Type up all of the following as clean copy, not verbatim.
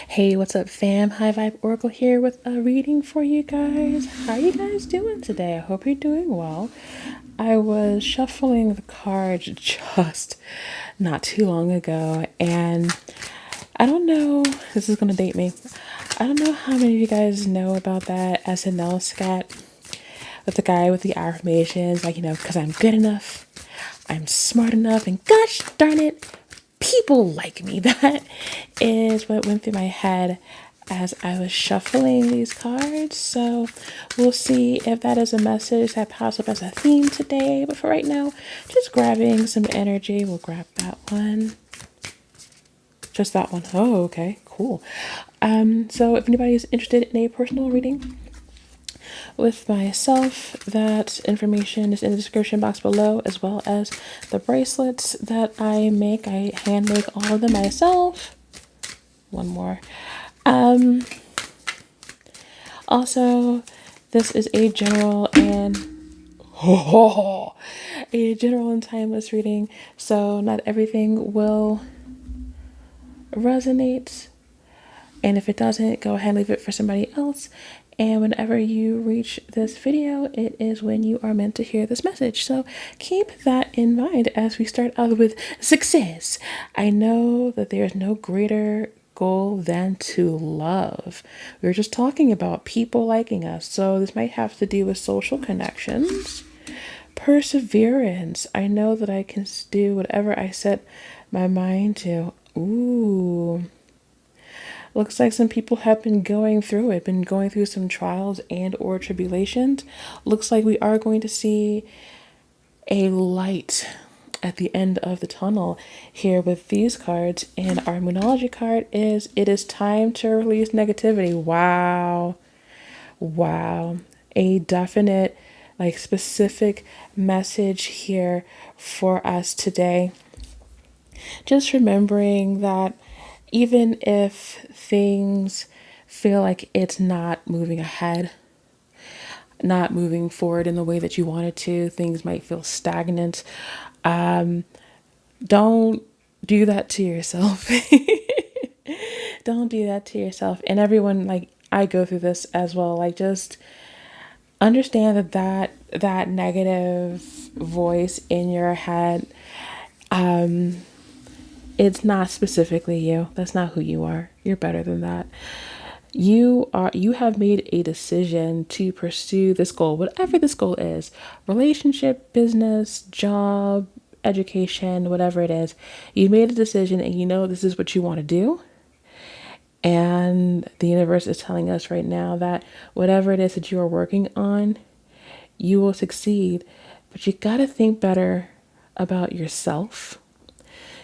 Hey, what's up, fam? High Vibe Oracle here with a reading for you guys. How you guys doing today? I hope you're doing well. I was shuffling the cards just not too long ago, and I don't know, this is gonna date me. I don't know how many of you guys know about that SNL scat with the guy with the affirmations, like, because I'm good enough, I'm smart enough, and gosh darn it, people like me. That is what went through my head as I was shuffling these cards. So we'll see if that is a message that pops up as a theme today. But for right now, just grabbing some energy. We'll grab that one. Just that one. Oh, okay, cool. So if anybody is interested in a personal reading with myself, that information is in the description box below, as well as the bracelets that I make. I hand make all of them myself. One more. Also, this is a general and a general and timeless reading, so not everything will resonate. And if it doesn't, go ahead and leave it for somebody else. And whenever you reach this video, it is when you are meant to hear this message. So keep that in mind as we start out with success. I know that there's no greater goal than to love. We were just talking about people liking us. So this might have to do with social connections. Perseverance. I know that I can do whatever I set my mind to. Ooh. Looks like some people have been going through it, been going through some trials and or tribulations. Looks like we are going to see a light at the end of the tunnel here with these cards. And our Moonology card is it is time to release negativity. Wow. Wow. A definite, like, specific message here for us today. Just remembering that even if things feel like it's not moving ahead, not moving forward in the way that you wanted to, things might feel stagnant. Don't do that to yourself. Don't do that to yourself. And everyone, like, I go through this as well. Like, just understand that negative voice in your head, it's not specifically you. That's not who you are. You're better than that. You have made a decision to pursue this goal, whatever this goal is. Relationship, business, job, education, whatever it is. You made a decision and you know this is what you want to do. And the universe is telling us right now that whatever it is that you are working on, you will succeed. But you got to think better about yourself.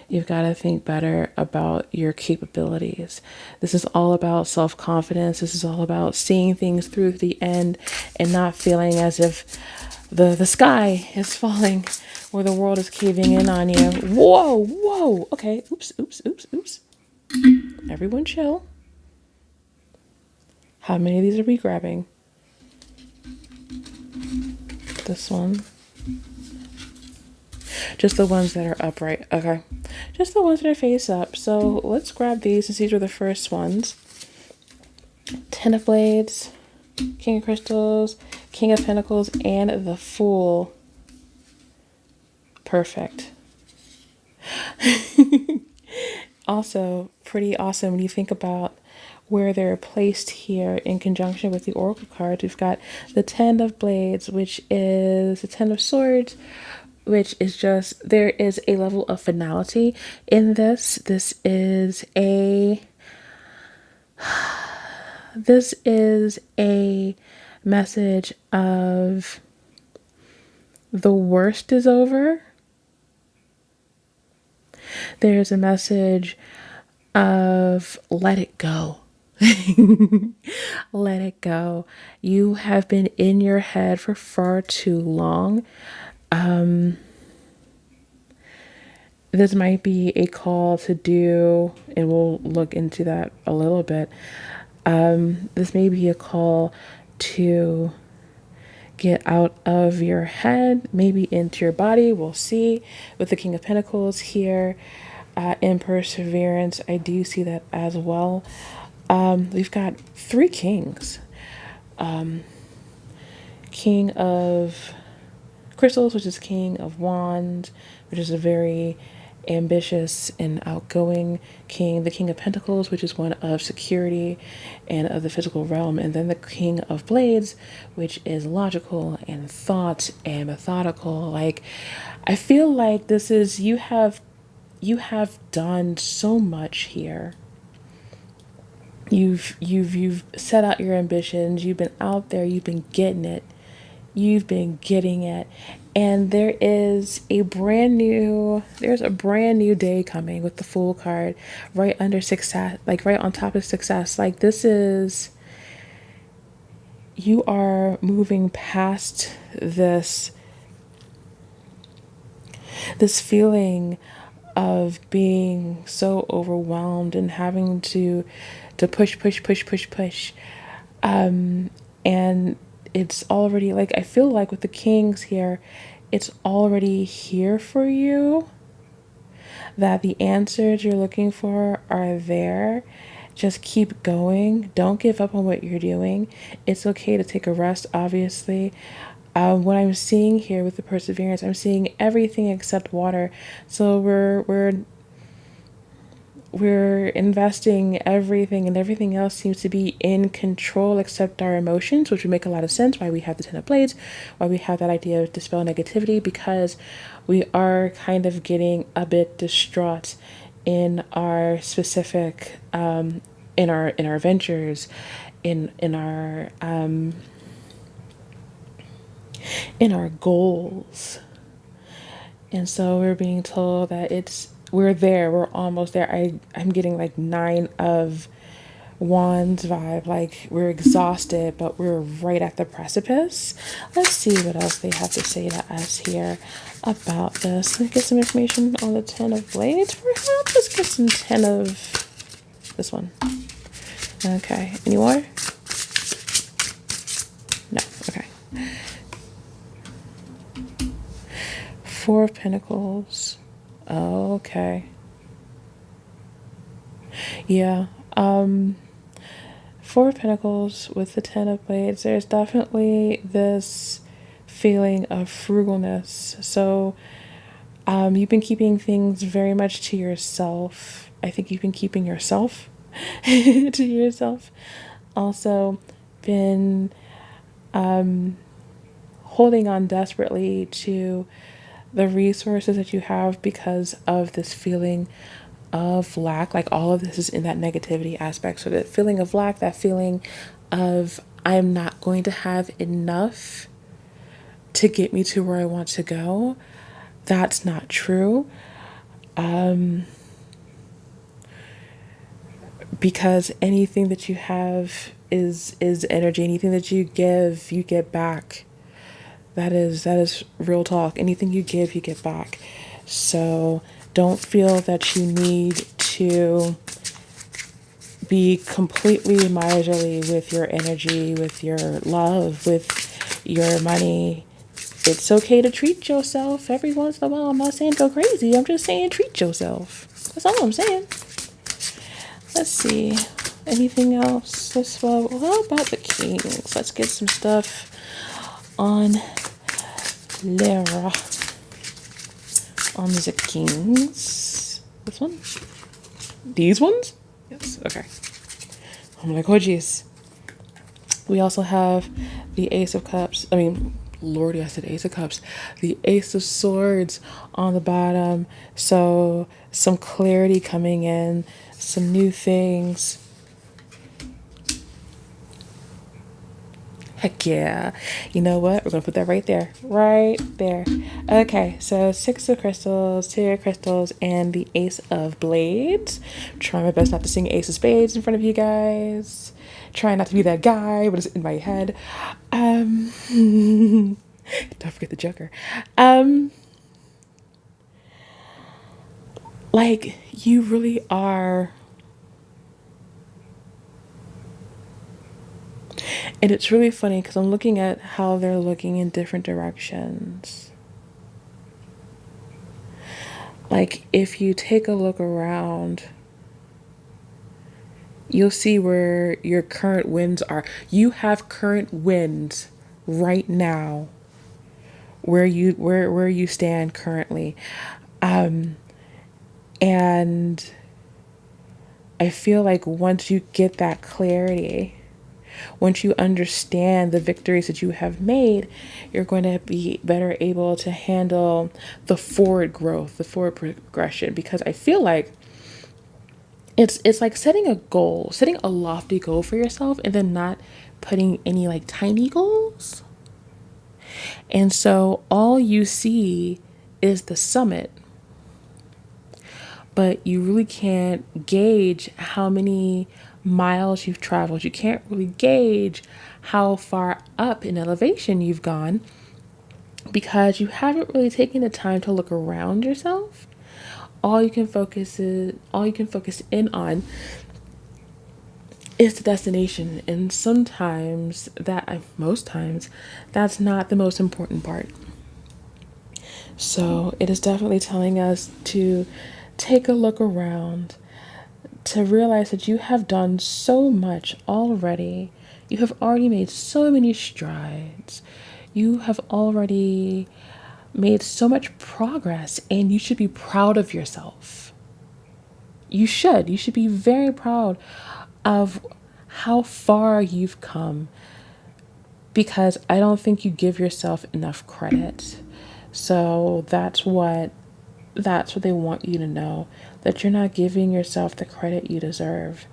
You've got to think better about your capabilities. This is all about self-confidence. This is all about seeing things through to the end and not feeling as if the sky is falling or the world is caving in on you. Whoa, whoa. Okay, oops, oops, oops, oops. Everyone chill. How many of these are we grabbing? This one. Just the ones that are upright. Okay. Just the ones that are face up. So let's grab these since these were the first ones. Ten of Blades, King of Crystals, King of Pentacles, and the Fool. Perfect. Also, pretty awesome when you think about where they're placed here in conjunction with the Oracle cards. We've got the Ten of Blades, which is the Ten of Swords, which is just, there is a level of finality in this. This is a message of the worst is over. There's a message of let it go. Let it go. You have been in your head for far too long. This might be a call to do, and we'll look into that a little bit. This may be a call to get out of your head, maybe into your body. We'll see. With the King of Pentacles here, in Perseverance, I do see that as well. We've got three kings. King of Crystals, which is King of Wands, which is a very ambitious and outgoing king. The King of Pentacles, which is one of security and of the physical realm. And then the King of Blades, which is logical and thought and methodical. Like, I feel like this is, you have done so much here. You've set out your ambitions, you've been out there, you've been getting it, you've been getting it. And there's a brand new day coming with the Fool card right under success, like right on top of success. Like, this is, you are moving past this feeling of being so overwhelmed and having to push. And it's already, like, I feel like with the kings here, it's already here for you, that the answers you're looking for are there. Just keep going. Don't give up on what you're doing. It's okay to take a rest, obviously. What I'm seeing here with the perseverance, I'm seeing everything except water. So we're investing everything, and everything else seems to be in control except our emotions, which would make a lot of sense why we have the Ten of Blades, why we have that idea of dispel negativity, because we are kind of getting a bit distraught in our specific in our ventures, in our goals. And so we're being told that we're almost there. I'm getting like 9 of Wands vibe, like we're exhausted, but we're right at the precipice. Let's see what else they have to say to us here about this. Let's get some information on the Ten of Blades, perhaps. Let's get some 10 of this one. Okay, any more? No, okay. 4 of Pentacles. Okay. Yeah. 4 of Pentacles with the 10 of Blades. There's definitely this feeling of frugalness. So you've been keeping things very much to yourself. I think you've been keeping yourself to yourself. Also been holding on desperately to the resources that you have because of this feeling of lack. Like, all of this is in that negativity aspect. So that feeling of lack, that feeling of I'm not going to have enough to get me to where I want to go. That's not true. Because anything that you have is energy. Anything that you give, you get back. That is real talk. Anything you give, you get back. So don't feel that you need to be completely miserly with your energy, with your love, with your money. It's okay to treat yourself every once in a while. I'm not saying go crazy. I'm just saying treat yourself. That's all I'm saying. Let's see. Anything else? How about the kings? Let's get some stuff on Lyra. On the kings. This one? These ones? Yes. Okay. I'm like, oh geez. We also have the Ace of Cups. I mean, Lordy, I said Ace of Cups. The Ace of Swords on the bottom. So some clarity coming in, some new things. Heck yeah. You know what? We're going to put that right there. Right there. Okay, so 6 of Crystals, 2 of Crystals, and the Ace of Blades. Trying my best not to sing Ace of Spades in front of you guys. Trying not to be that guy, but it's in my head. Don't forget the Joker. Like, you really are. And it's really funny because I'm looking at how they're looking in different directions. Like, if you take a look around, You'll see where your current wins are. You have current wins right now where you stand currently. And I feel like once you get that clarity, once you understand the victories that you have made, you're going to be better able to handle the forward growth, the forward progression. Because I feel like it's like setting a goal, setting a lofty goal for yourself, and then not putting any like tiny goals. And so all you see is the summit, but you really can't gauge how many miles you've traveled. You can't really gauge how far up in elevation you've gone because you haven't really taken the time to look around yourself. All you can focus in on is the destination, and most times that's not the most important part. So it is definitely telling us to take a look around, to realize that you have done so much already. You have already made so many strides. You have already made so much progress, and you should be proud of yourself. You should. You should be very proud of how far you've come because I don't think you give yourself enough credit. So that's what they want you to know, that you're not giving yourself the credit you deserve.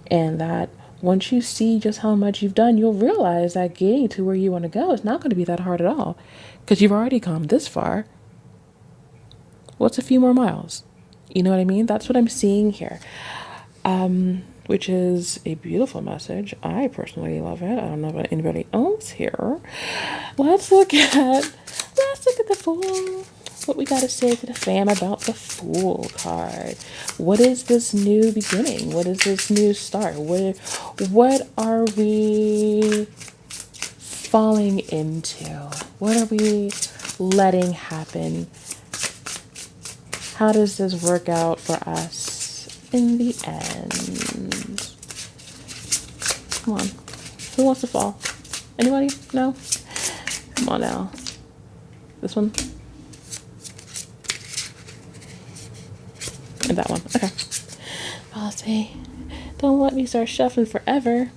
And that once you see just how much you've done, you'll realize that getting to where you want to go is not going to be that hard at all because you've already come this far. What's a few more miles? You know what I mean? That's what I'm seeing here, which is a beautiful message. I personally love it. I don't know about anybody else here. Let's look at the Fool. What we gotta say to the fam about the Fool card. What is this new beginning? What is this new start? What are we falling into? What are we letting happen? How does this work out for us in the end? Come on. Who wants to fall? Anybody? No? Come on now. This one? And that one. Okay. I'll say, don't let me start shuffling forever.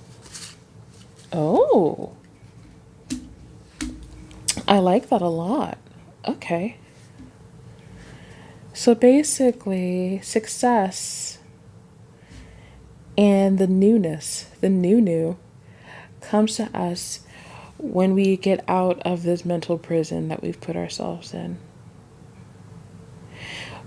Oh. I like that a lot. Okay. So basically, success and the newness, the new, comes to us when we get out of this mental prison that we've put ourselves in.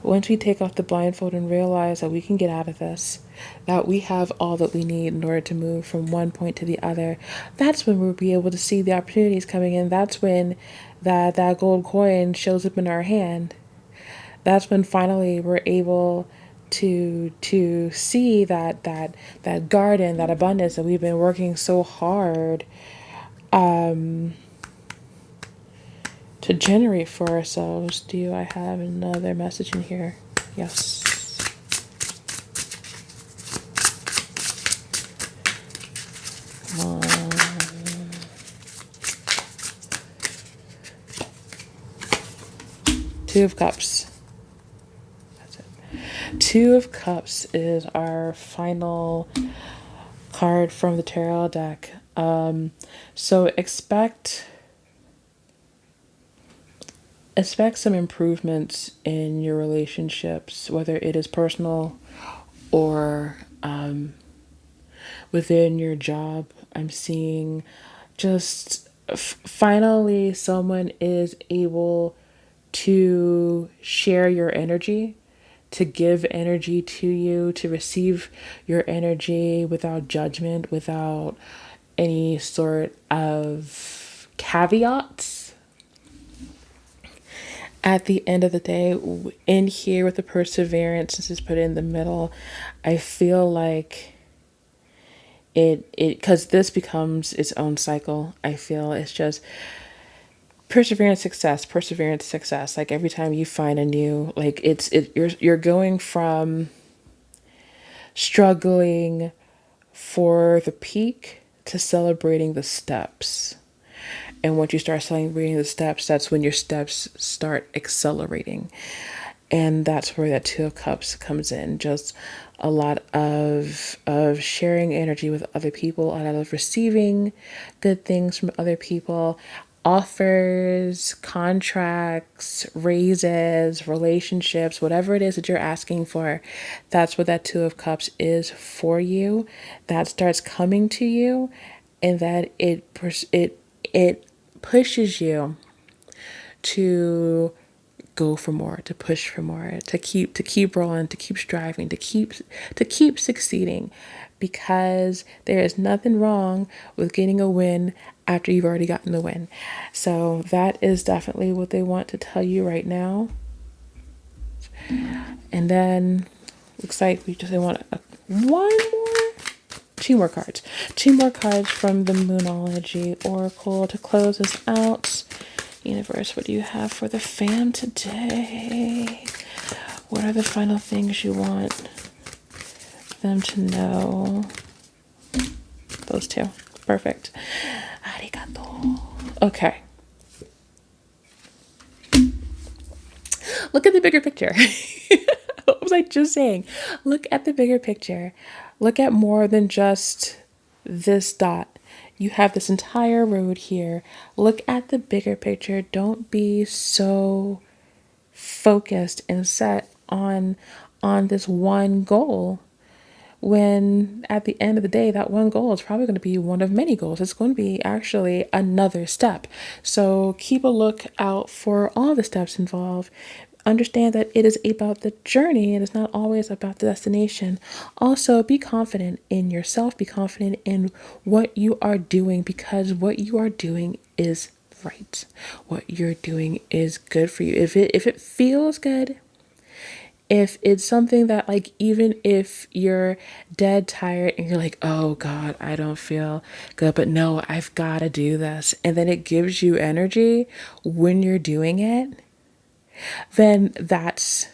Once we take off the blindfold and realize that we can get out of this, that we have all that we need in order to move from one point to the other, that's when we'll be able to see the opportunities coming in. That's when that gold coin shows up in our hand. That's when finally we're able to see that garden, that abundance that we've been working so hard to generate for ourselves. Do I have another message in here? Yes. Come on. Two of Cups. That's it. Two of Cups is our final card from the tarot deck. So expect some improvements in your relationships, whether it is personal or within your job. I'm seeing just finally someone is able to share your energy, to give energy to you, to receive your energy without judgment, without any sort of caveats. At the end of the day, in here with the perseverance, since it's put in the middle, I feel like because this becomes its own cycle. I feel it's just perseverance, success. Like every time you find a new, like you're going from struggling for the peak to celebrating the steps. And once you start celebrating the steps, that's when your steps start accelerating. And that's where that Two of Cups comes in. Just a lot of sharing energy with other people, a lot of receiving good things from other people, offers, contracts, raises, relationships, whatever it is that you're asking for. That's what that Two of Cups is for you. That starts coming to you, and that it pushes you to go for more, to push for more, to keep rolling, to keep striving, to keep succeeding, because there is nothing wrong with getting a win after you've already gotten the win. So that is definitely what they want to tell you right now. And then looks like they want one more, two more cards from the Moonology Oracle to close us out. Universe, what do you have for the fam today? What are the final things you want them to know? Those two. Perfect. Arigato. Okay. Look at the bigger picture. What was I just saying? Look at the bigger picture. Look at more than just this dot. You have this entire road here. Look at the bigger picture. Don't be so focused and set on this one goal, when at the end of the day, that one goal is probably going to be one of many goals. It's going to be actually another step. So keep a lookout for all the steps involved. Understand that it is about the journey. It is not always about the destination. Also, be confident in yourself. Be confident in what you are doing, because what you are doing is right. What you're doing is good for you. If it feels good, if it's something that, like, even if you're dead tired and you're like, oh God, I don't feel good, but no, I've got to do this, and then it gives you energy when you're doing it, then that's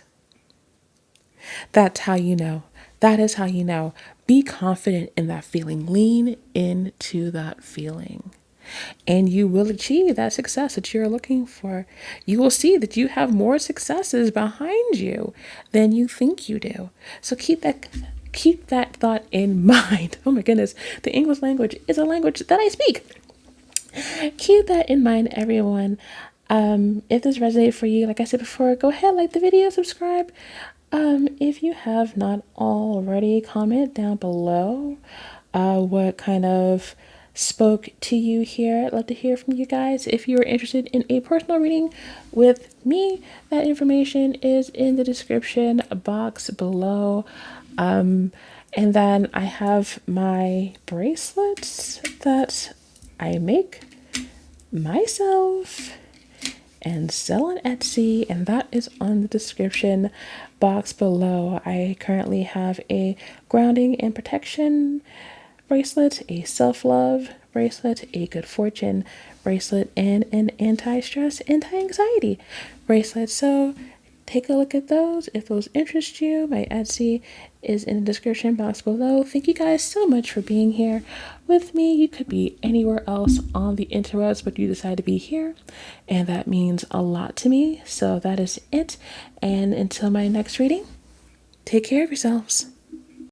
how you know. That is how you know. Be confident in that feeling. Lean into that feeling, and you will achieve that success that you're looking for. You will see that you have more successes behind you than you think you do. So keep that thought in mind. Oh my goodness, the English language is a language that I speak. Keep that in mind, everyone. If this resonated for you, like I said before, go ahead, like the video, subscribe. If you have not already, comment down below what kind of spoke to you here. I'd love to hear from you guys. If you're interested in a personal reading with me, that information is in the description box below. And then I have my bracelets that I make myself and sell on Etsy, and that is on the description box below. I currently have a grounding and protection bracelet, a self-love bracelet, a good fortune bracelet, and an anti-stress, anti-anxiety bracelet. So take a look at those if those interest you. My Etsy is in the description box below. Thank you guys so much for being here with me. You could be anywhere else on the interwebs, but you decide to be here, and that means a lot to me. So that is it. And until my next reading, take care of yourselves.